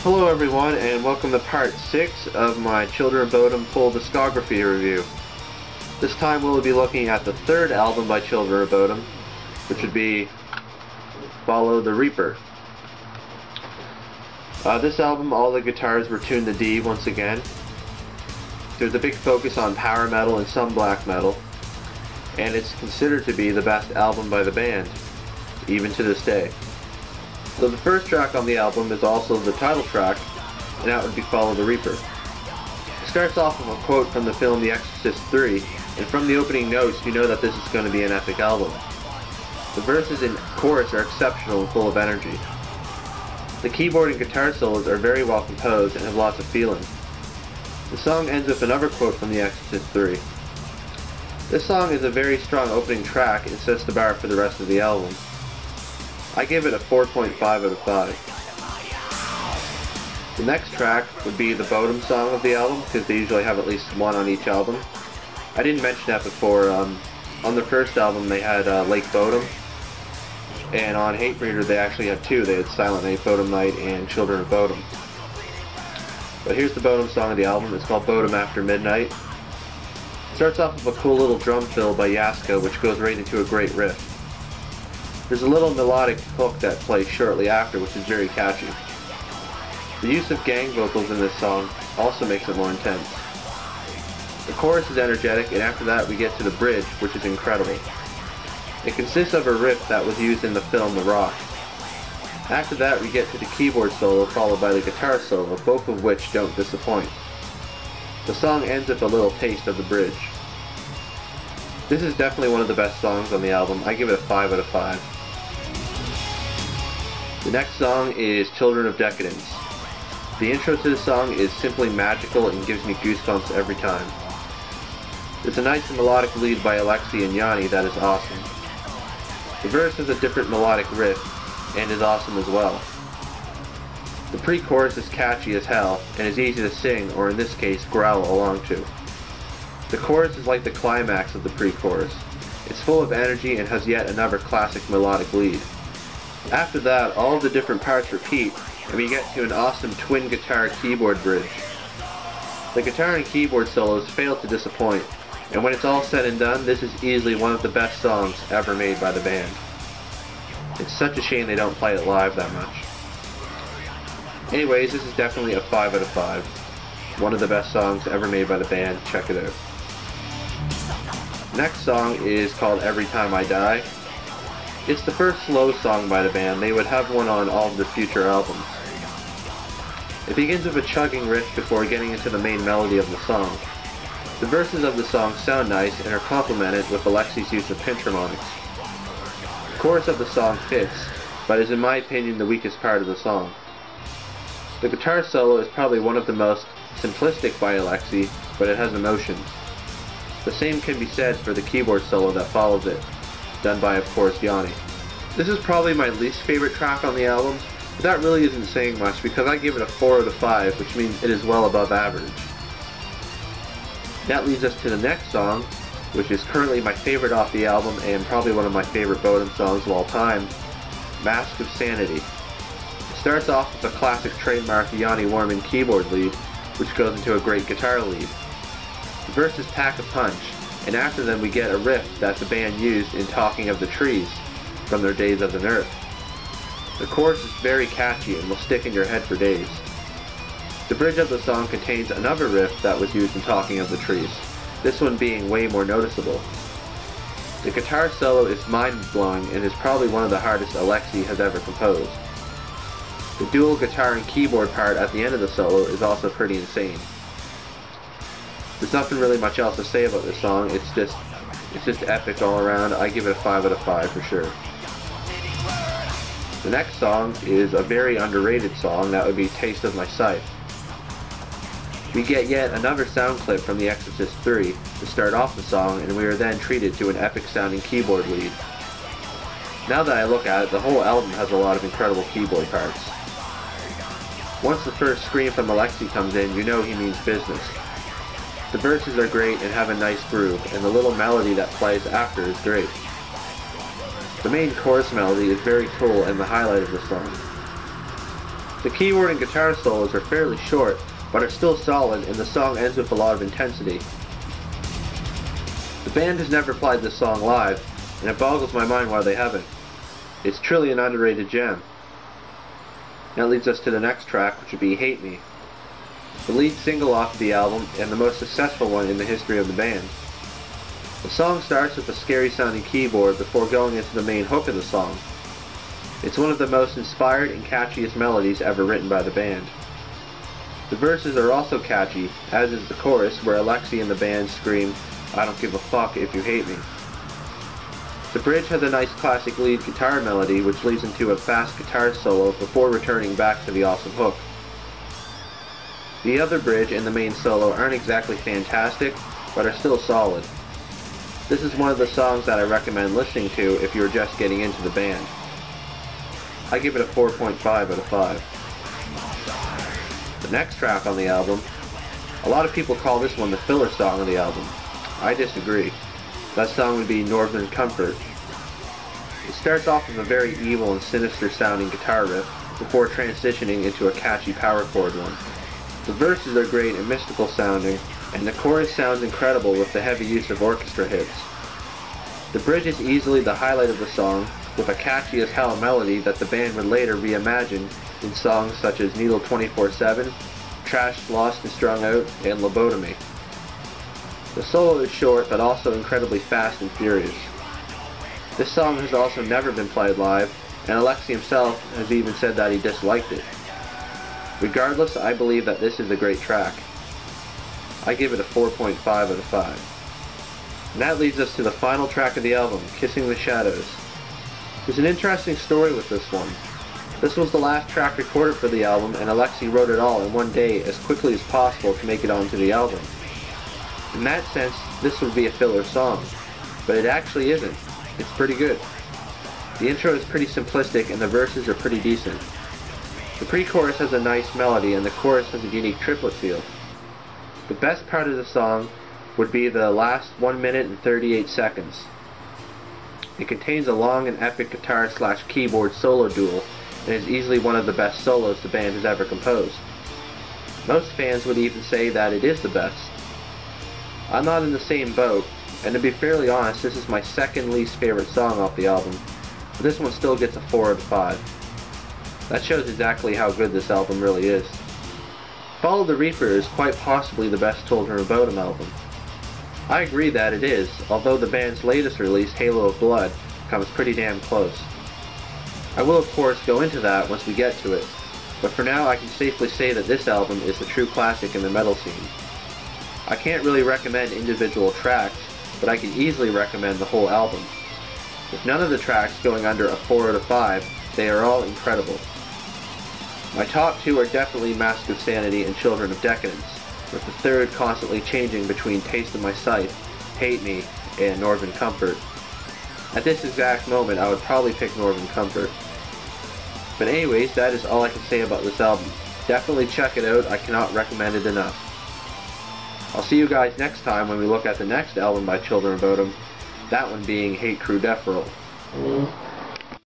Hello everyone, and welcome to part 6 of my Children of Bodom full discography review. This time we'll be looking at the third album by Children of Bodom, which would be Follow the Reaper. This album, all the guitars were tuned to D once again. There's a big focus on power metal and some black metal, and it's considered to be the best album by the band, even to this day. So the first track on the album is also the title track, and that would be Follow the Reaper. It starts off with a quote from the film The Exorcist 3, and from the opening notes you know that this is going to be an epic album. The verses and chorus are exceptional and full of energy. The keyboard and guitar solos are very well composed and have lots of feeling. The song ends with another quote from The Exorcist 3. This song is a very strong opening track and sets the bar for the rest of the album. I give it a 4.5 out of 5. The next track would be the Bodom song of the album, because they usually have at least one on each album. I didn't mention that before. On the first album they had Lake Bodom, and on Hatebreeder they actually had two. They had Silent Night, Bodom Night, and Children of Bodom. But here's the Bodom song of the album. It's called Bodom After Midnight. It starts off with a cool little drum fill by Jaska, which goes right into a great riff. There's a little melodic hook that plays shortly after, which is very catchy. The use of gang vocals in this song also makes it more intense. The chorus is energetic, and after that we get to the bridge, which is incredible. It consists of a riff that was used in the film The Rock. After that we get to the keyboard solo, followed by the guitar solo, both of which don't disappoint. The song ends with a little taste of the bridge. This is definitely one of the best songs on the album. I give it a 5 out of 5. The next song is Children of Decadence. The intro to the song is simply magical and gives me goosebumps every time. There's a nice melodic lead by Alexi and Janne that is awesome. The verse has a different melodic riff and is awesome as well. The pre-chorus is catchy as hell and is easy to sing, or in this case, growl along to. The chorus is like the climax of the pre-chorus. It's full of energy and has yet another classic melodic lead. After that, all of the different parts repeat, and we get to an awesome twin guitar keyboard bridge. The guitar and keyboard solos fail to disappoint, and when it's all said and done, this is easily one of the best songs ever made by the band. It's such a shame they don't play it live that much. Anyways, this is definitely a 5 out of 5. One of the best songs ever made by the band. Check it out. Next song is called Everytime I Die. It's the first slow song by the band. They would have one on all of their future albums. It begins with a chugging riff before getting into the main melody of the song. The verses of the song sound nice and are complemented with Alexi's use of pinch harmonics. The chorus of the song fits, but is in my opinion the weakest part of the song. The guitar solo is probably one of the most simplistic by Alexi, but it has emotion. The same can be said for the keyboard solo that follows it, done by, of course, Janne. This is probably my least favorite track on the album, but that really isn't saying much because I give it a 4 out of 5, which means it is well above average. That leads us to the next song, which is currently my favorite off the album and probably one of my favorite Bodom songs of all time, Mask of Sanity. It starts off with a classic trademark Janne Wirman keyboard lead, which goes into a great guitar lead. The verses pack a punch, and after them we get a riff that the band used in Talking of the Trees from their days of the Earth. The chorus is very catchy and will stick in your head for days. The bridge of the song contains another riff that was used in Talking of the Trees, this one being way more noticeable. The guitar solo is mind-blowing and is probably one of the hardest Alexi has ever composed. The dual guitar and keyboard part at the end of the solo is also pretty insane. There's nothing really much else to say about this song. It's just epic all around. I give it a 5 out of 5 for sure. The next song is a very underrated song. That would be Taste of My Scythe. We get yet another sound clip from The Exorcist 3 to start off the song, and we are then treated to an epic sounding keyboard lead. Now that I look at it, the whole album has a lot of incredible keyboard parts. Once the first scream from Alexi comes in, you know he means business. The verses are great and have a nice groove, and the little melody that plays after is great. The main chorus melody is very cool and the highlight of the song. The keyboard and guitar solos are fairly short, but are still solid, and the song ends with a lot of intensity. The band has never played this song live, and it boggles my mind why they haven't. It's truly an underrated gem. That leads us to the next track, which would be Hate Me, the lead single off of the album and the most successful one in the history of the band. The song starts with a scary sounding keyboard before going into the main hook of the song. It's one of the most inspired and catchiest melodies ever written by the band. The verses are also catchy, as is the chorus where Alexi and the band scream, "I don't give a fuck if you hate me." The bridge has a nice classic lead guitar melody which leads into a fast guitar solo before returning back to the awesome hook. The other bridge and the main solo aren't exactly fantastic, but are still solid. This is one of the songs that I recommend listening to if you're just getting into the band. I give it a 4.5 out of 5. The next track on the album, a lot of people call this one the filler song of the album. I disagree. That song would be Northern Comfort. It starts off with a very evil and sinister sounding guitar riff before transitioning into a catchy power chord one. The verses are great and mystical sounding, and the chorus sounds incredible with the heavy use of orchestra hits. The bridge is easily the highlight of the song, with a catchy as hell melody that the band would later reimagine in songs such as Needle 24/7, Trashed, Lost and Strung Out, and Lobotomy. The solo is short but also incredibly fast and furious. This song has also never been played live, and Alexi himself has even said that he disliked it. Regardless, I believe that this is a great track. I give it a 4.5 out of 5. And that leads us to the final track of the album, Kissing the Shadows. There's an interesting story with this one. This was the last track recorded for the album, and Alexi wrote it all in one day as quickly as possible to make it onto the album. In that sense, this would be a filler song, but it actually isn't. It's pretty good. The intro is pretty simplistic and the verses are pretty decent. The pre-chorus has a nice melody and the chorus has a unique triplet feel. The best part of the song would be the last 1 minute and 38 seconds. It contains a long and epic guitar/keyboard solo duel and is easily one of the best solos the band has ever composed. Most fans would even say that it is the best. I'm not in the same boat, and to be fairly honest, this is my second least favorite song off the album, but this one still gets a 4 out of 5. That shows exactly how good this album really is. Follow the Reaper is quite possibly the best Children of Bodom album. I agree that it is, although the band's latest release, Halo of Blood, comes pretty damn close. I will of course go into that once we get to it, but for now I can safely say that this album is a true classic in the metal scene. I can't really recommend individual tracks, but I can easily recommend the whole album. With none of the tracks going under a 4 out of 5, they are all incredible. My top 2 are definitely Mask of Sanity and Children of Decadence, with the third constantly changing between Taste of My Scythe, Hate Me, and Northern Comfort. At this exact moment, I would probably pick Northern Comfort. But anyways, that is all I can say about this album. Definitely check it out, I cannot recommend it enough. I'll see you guys next time when we look at the next album by Children of Bodom, that one being Hate Crew Death Roll.